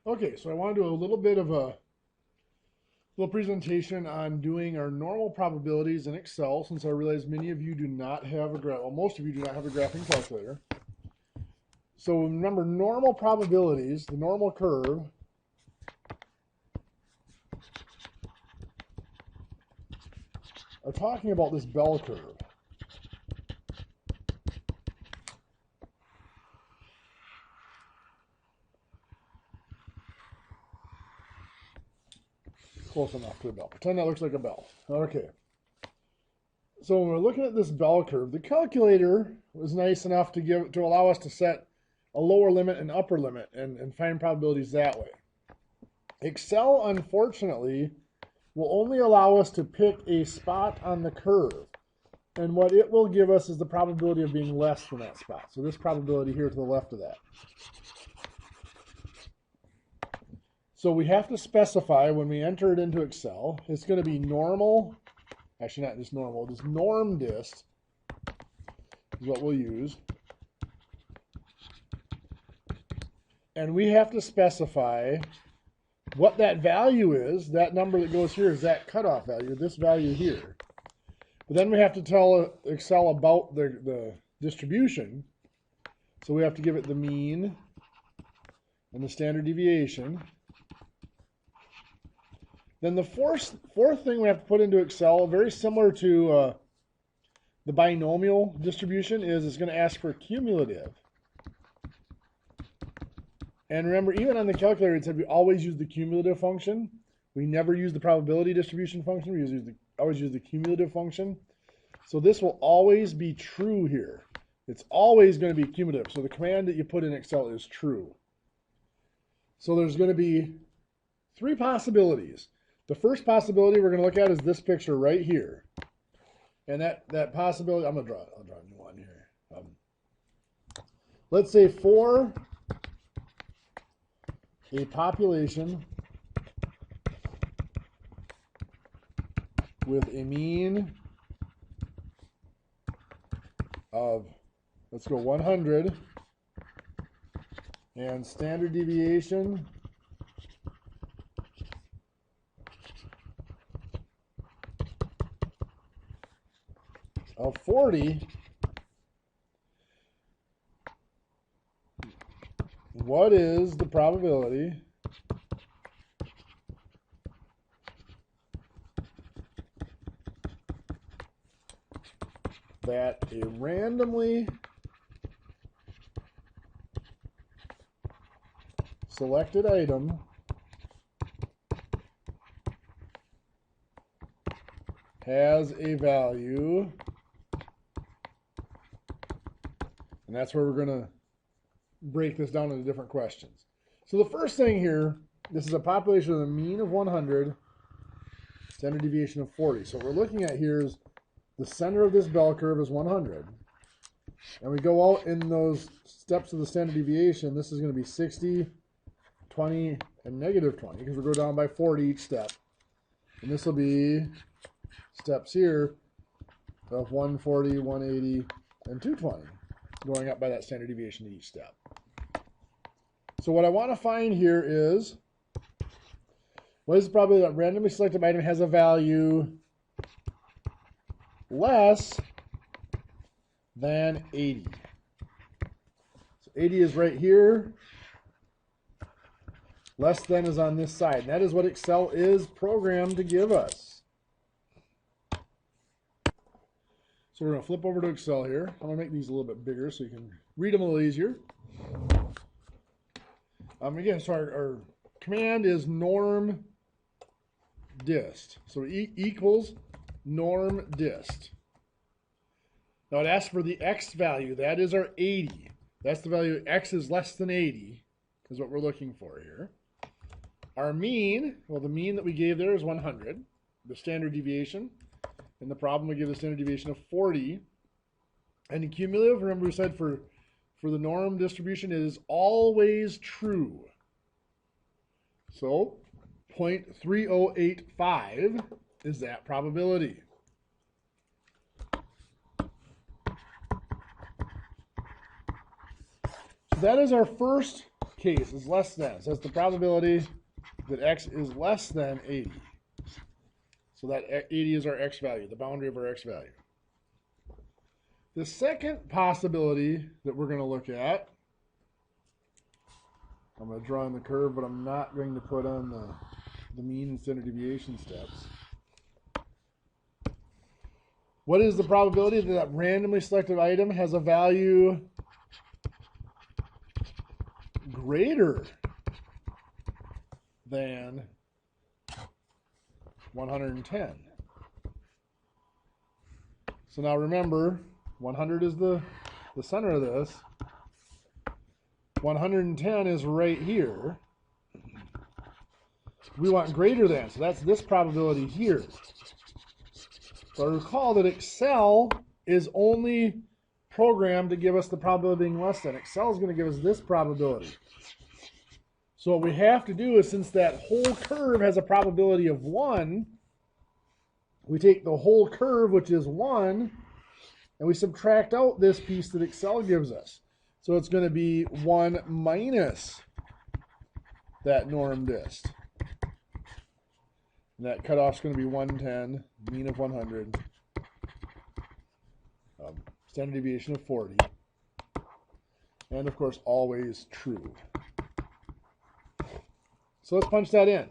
Okay, so I want to do a little bit of a little presentation on doing our normal probabilities in Excel, since I realize many of you do not have a graph, well, most of you do not have a graphing calculator. So remember, normal probabilities, the normal curve, are talking about this bell curve. Close enough to a bell. Pretend that looks like a bell. Okay. So when we're looking at this bell curve, the calculator was nice enough to allow us to set a lower limit and upper limit and find probabilities that way. Excel, unfortunately, will only allow us to pick a spot on the curve. And what it will give us is the probability of being less than that spot. So this probability here to the left of that. So we have to specify when we enter it into Excel, it's going to be normal, actually not just normal, just norm dist is what we'll use. And we have to specify what that value is. That number that goes here is that cutoff value, this value here. But then we have to tell Excel about the distribution. So we have to give it the mean and the standard deviation. Then the fourth thing we have to put into Excel, very similar to the binomial distribution, is it's going to ask for cumulative. And remember, even on the calculator, it said we always use the cumulative function. We never use the probability distribution function. We always use the cumulative function. So this will always be true here. It's always going to be cumulative. So the command that you put in Excel is true. So there's going to be three possibilities. The first possibility we're going to look at is this picture right here. And that possibility, I'll draw a new one here. Let's say for a population with a mean of, let's go 100, and standard deviation of 40, what is the probability that a randomly selected item has a value? And that's where we're going to break this down into different questions. So the first thing here, this is a population with a mean of 100, standard deviation of 40. So what we're looking at here is the center of this bell curve is 100. And we go out in those steps of the standard deviation. This is going to be 60, 20, and negative 20, because we go down by 40 each step. And this will be steps here of 140, 180, and 220. Going up by that standard deviation to each step. So what I want to find here is, what is the probability that randomly selected item has a value less than 80? So 80 is right here. Less than is on this side. And that is what Excel is programmed to give us. So we're going to flip over to Excel here. I'm going to make these a little bit bigger so you can read them a little easier. Again, so our command is norm dist. So equals norm dist. Now it asks for the x value. That is our 80. That's the value. X is less than 80 is what we're looking for here. Our mean, well, the mean that we gave there is 100. The standard deviation. In the problem, we give the standard deviation of 40. And the cumulative, remember we said for the norm distribution, it is always true. So 0.3085 is that probability. So that is our first case is less than. So that's the probability that x is less than 80. So that 80 is our x value, the boundary of our x value. The second possibility that we're going to look at, I'm going to draw in the curve, but I'm not going to put on the mean and standard deviation steps. What is the probability that that randomly selected item has a value greater than 110? So now remember, 100 is the center of this. 110 is right here. We want greater than, so that's this probability here. But recall that Excel is only programmed to give us the probability of being less than. Excel is going to give us this probability. So what we have to do is, since that whole curve has a probability of 1, we take the whole curve, which is 1, and we subtract out this piece that Excel gives us. So it's going to be 1 minus that norm dist. And that cutoff is going to be 110, mean of 100, standard deviation of 40, and of course always true. So let's punch that in.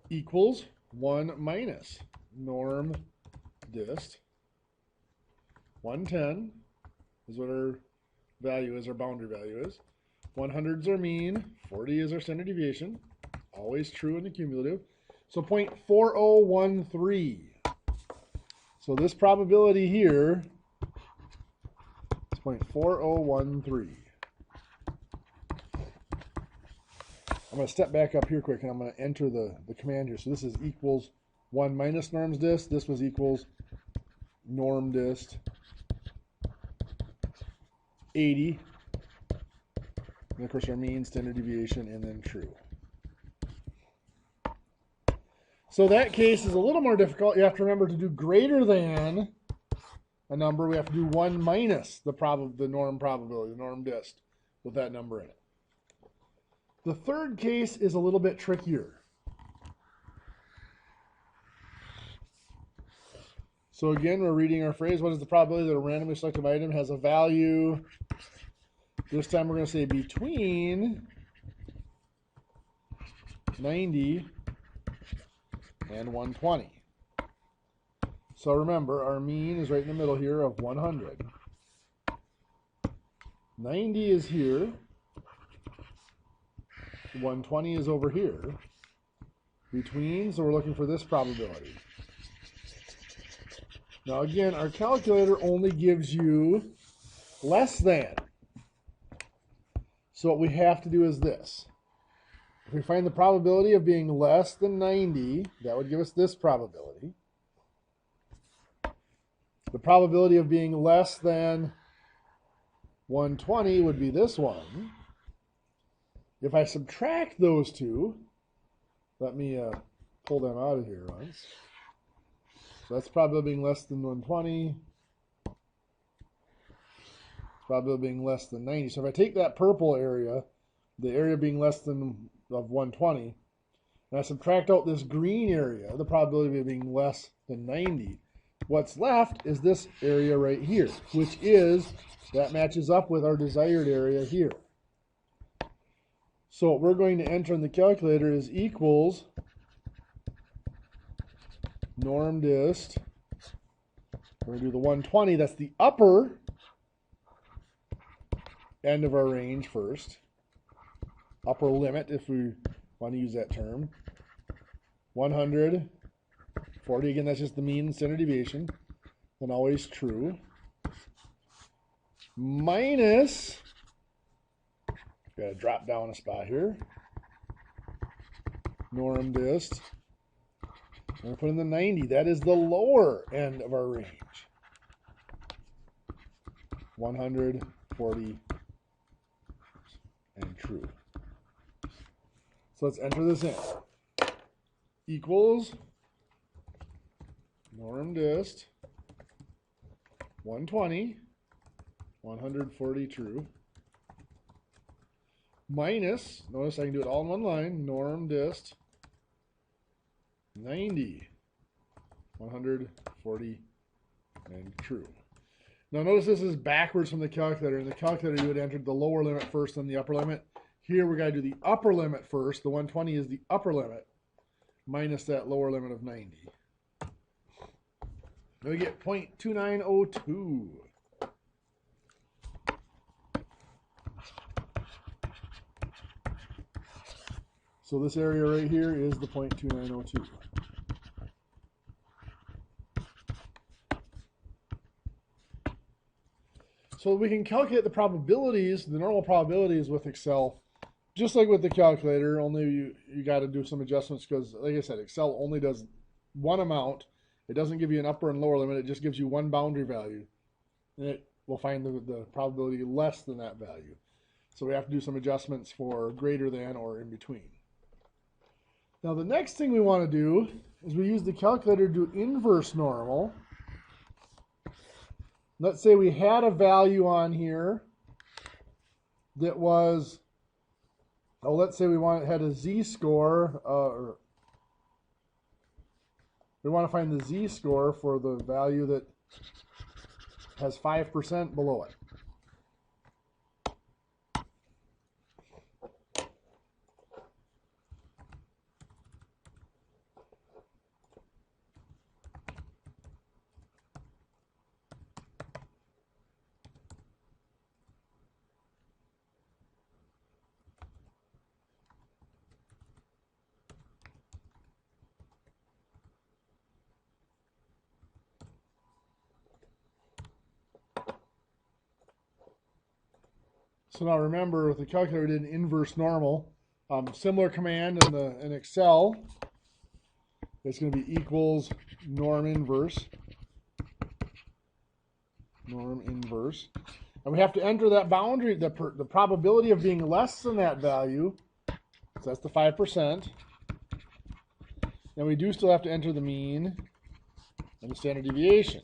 Equals 1 minus norm dist. 110 is what our value is, our boundary value is. 100 is our mean, 40 is our standard deviation. Always true in the cumulative. So 0.4013. So this probability here is 0.4013. I'm going to step back up here quick and I'm going to enter the command here. So this is equals 1 minus norm's dist. This was equals norm dist 80. And of course our mean, standard deviation, and then true. So that case is a little more difficult. You have to remember to do greater than a number. We have to do 1 minus the norm probability, the norm dist, with that number in it. The third case is a little bit trickier. So again, we're reading our phrase. What is the probability that a randomly selected item has a value? This time we're going to say between 90 and 120. So remember, our mean is right in the middle here of 100. 90 is here. 120 is over here. Between, so we're looking for this probability. Now again, our calculator only gives you less than. So what we have to do is this. If we find the probability of being less than 90, that would give us this probability. The probability of being less than 120 would be this one. If I subtract those two, let me pull them out of here once. So that's probability of being less than 120. Probability of being less than 90. So if I take that purple area, the area being less than of 120, and I subtract out this green area, the probability of it being less than 90, what's left is this area right here, which is, that matches up with our desired area here. So what we're going to enter in the calculator is equals norm dist. We're going to do the 120. That's the upper end of our range first. Upper limit, if we want to use that term. 100. 40, again, that's just the mean standard deviation. And always true. Minus, got to drop down a spot here. Norm dist. I'm going to put in the 90. That is the lower end of our range. 100, 40, and true. So let's enter this in. Equals norm dist 120, 140 true. minus, notice I can do it all in one line, norm dist 90, 140, and true. Now notice this is backwards from the calculator. In the calculator you would enter the lower limit first, then the upper limit. Here we're going to do the upper limit first. The 120 is the upper limit minus that lower limit of 90. Then we get 0.2902. So this area right here is the 0.2902. So we can calculate the probabilities, the normal probabilities with Excel, just like with the calculator, only you got to do some adjustments because, like I said, Excel only does one amount. It doesn't give you an upper and lower limit. It just gives you one boundary value. And it will find the probability less than that value. So we have to do some adjustments for greater than or in between. Now the next thing we want to do is we use the calculator to do inverse normal. Let's say we had a value on here that was, let's say we had a z-score, we want to find the z-score for the value that has 5% below it. So now remember, with the calculator, we did an inverse normal. Similar command in Excel. It's going to be equals norm inverse. Norm inverse. And we have to enter that boundary, the probability of being less than that value. So that's the 5%. And we do still have to enter the mean and the standard deviation.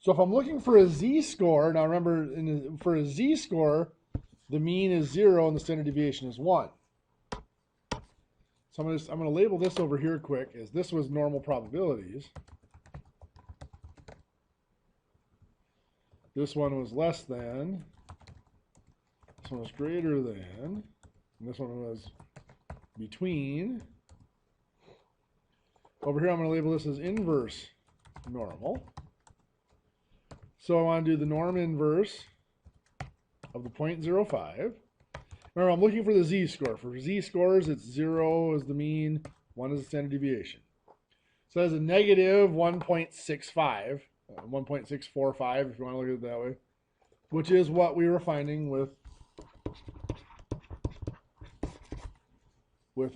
So if I'm looking for a z-score, now remember, for a z-score, the mean is 0 and the standard deviation is 1. So I'm going to label this over here quick as this was normal probabilities. This one was less than. This one was greater than. And this one was between. Over here I'm going to label this as inverse normal. So I want to do the norm inverse of the 0.05. Remember, I'm looking for the z-score. For z-scores, it's 0 is the mean, 1 is the standard deviation. So that's a negative 1.65, 1.645 if you want to look at it that way, which is what we were finding with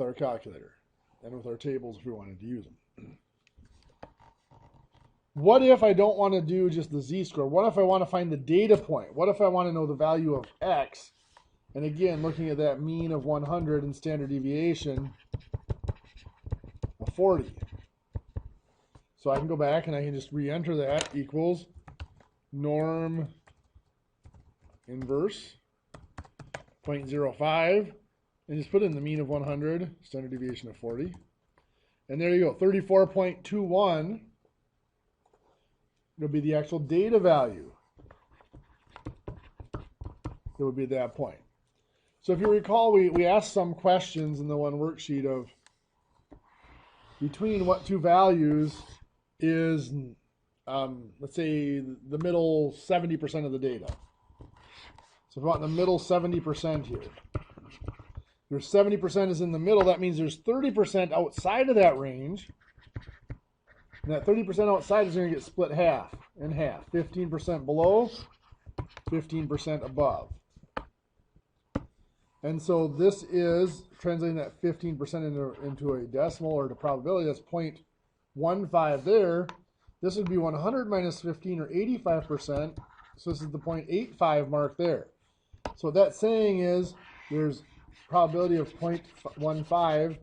our calculator and with our tables if we wanted to use them. What if I don't want to do just the z-score? What if I want to find the data point? What if I want to know the value of x? And again, looking at that mean of 100 and standard deviation of 40. So I can go back and I can just re-enter that equals norm inverse 0.05 and just put in the mean of 100, standard deviation of 40. And there you go, 34.21. It'll be the actual data value. It would be at that point. So if you recall, we asked some questions in the one worksheet of between what two values is, let's say, the middle 70% of the data. So if we want the middle 70% here. There's 70% is in the middle. That means there's 30% outside of that range. And that 30% outside is going to get split in half. 15% below, 15% above. And so this is translating that 15% into a decimal or to probability. That's 0.15 there. This would be 100 minus 15 or 85%. So this is the 0.85 mark there. So what that's saying is there's probability of 0.15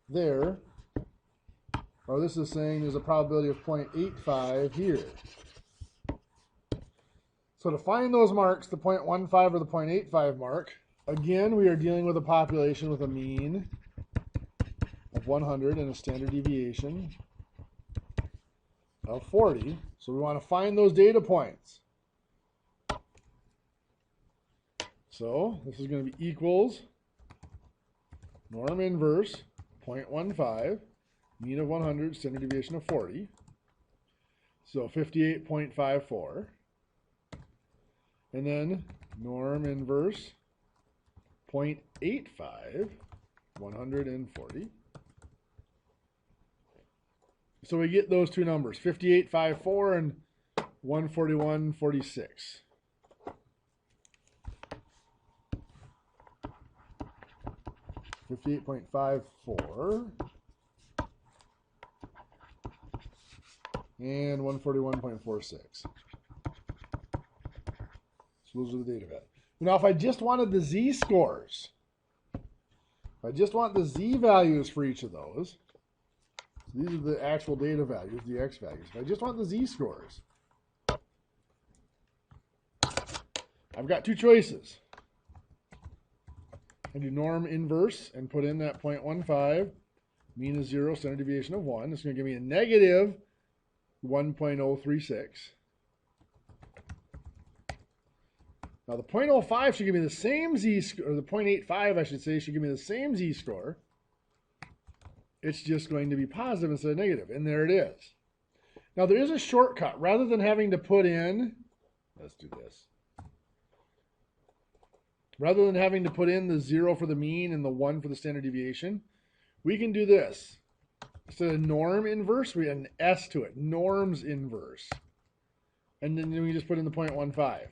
there. Or this is saying there's a probability of 0.85 here. So to find those marks, the 0.15 or the 0.85 mark, again, we are dealing with a population with a mean of 100 and a standard deviation of 40. So we want to find those data points. So this is going to be equals norm inverse 0.15, mean of 100, standard deviation of 40. So 58.54. And then norm inverse 0.85, 140. So we get those two numbers, 58.54 and 141.46. $58.54 and 141.46. So those are the data values. Now, if I just wanted the z-scores, if I just want the z-values for each of those, so these are the actual data values, the x values. If I just want the z-scores, I've got two choices. I do norm inverse and put in that 0.15, mean is 0, standard deviation of 1. It's going to give me a negative 1.036. Now the 0.05 should give me the same z-score, or the 0.85 I should say, should give me the same z-score. It's just going to be positive instead of negative, and there it is. Now there is a shortcut. Rather than having to put in, let's do this. Rather than having to put in the 0 for the mean and the 1 for the standard deviation, we can do this. Instead of norm inverse, we add an S to it, norms inverse. And then we just put in the 0.15.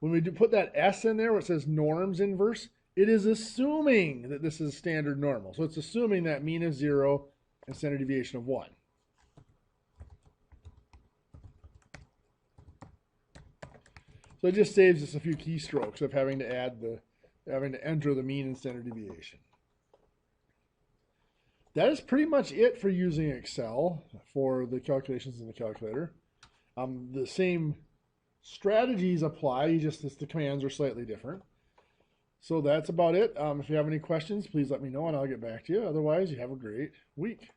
When we do put that S in there where it says norms inverse, it is assuming that this is standard normal. So it's assuming that mean of 0 and standard deviation of 1. So it just saves us a few keystrokes of having to enter the mean and standard deviation. That is pretty much it for using Excel for the calculations in the calculator. The same strategies apply, just the commands are slightly different. So that's about it. If you have any questions, please let me know and I'll get back to you. Otherwise, you have a great week.